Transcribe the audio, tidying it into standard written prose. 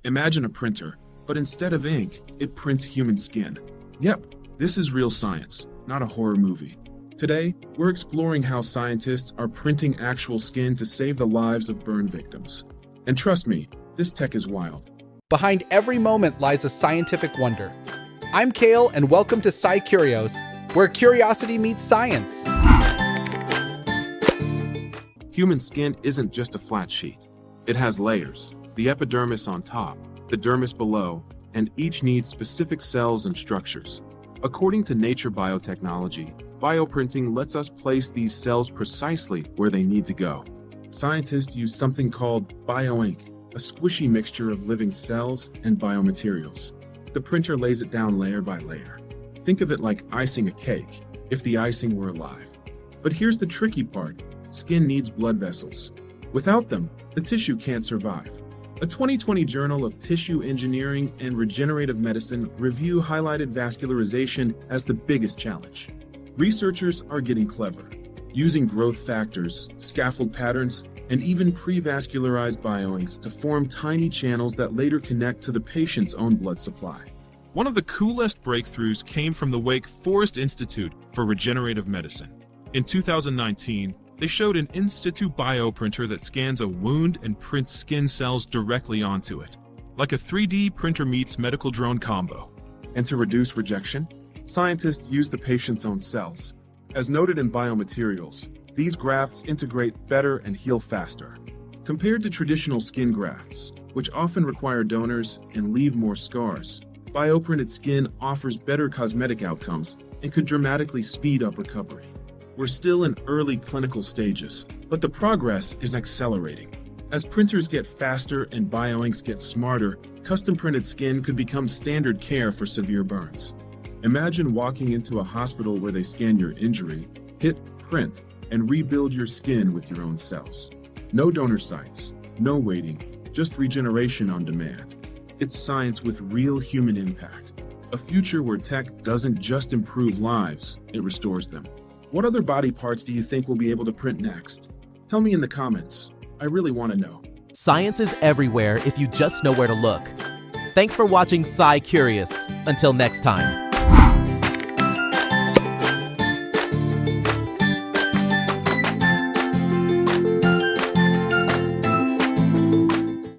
Imagine a printer, but instead of ink, it prints human skin. Yep, this is real science, not a horror movie. Today, we're exploring how scientists are printing actual skin to save the lives of burn victims. And trust me, this tech is wild. Behind every moment lies a scientific wonder. I'm Kale, and welcome to SciCurios, where curiosity meets science. Human skin isn't just a flat sheet. It has layers, the epidermis on top, the dermis below, and each needs specific cells and structures. According to Nature Biotechnology, bioprinting lets us place these cells precisely where they need to go. Scientists use something called Bioink, a squishy mixture of living cells and biomaterials. The printer lays it down layer by layer. Think of it like icing a cake, if the icing were alive. But here's the tricky part. Skin needs blood vessels. Without them, the tissue can't survive. A 2020 Journal of Tissue Engineering and Regenerative Medicine review highlighted vascularization as the biggest challenge. Researchers are getting clever, using growth factors, scaffold patterns, and even pre-vascularized bioinks to form tiny channels that later connect to the patient's own blood supply. One of the coolest breakthroughs came from the Wake Forest Institute for Regenerative Medicine. In 2019, they showed an in-situ bioprinter that scans a wound and prints skin cells directly onto it, like a 3D printer meets medical drone combo. And to reduce rejection, scientists use the patient's own cells. As noted in Biomaterials, these grafts integrate better and heal faster. Compared to traditional skin grafts, which often require donors and leave more scars, bioprinted skin offers better cosmetic outcomes and could dramatically speed up recovery. We're still in early clinical stages, but the progress is accelerating. As printers get faster and bioinks get smarter, custom-printed skin could become standard care for severe burns. Imagine walking into a hospital where they scan your injury, hit print, and rebuild your skin with your own cells. No donor sites, no waiting, just regeneration on demand. It's science with real human impact. A future where tech doesn't just improve lives, it restores them. What other body parts do you think we'll be able to print next? Tell me in the comments. I really want to know. Science is everywhere if you just know where to look. Thanks for watching SciCurious. Until next time.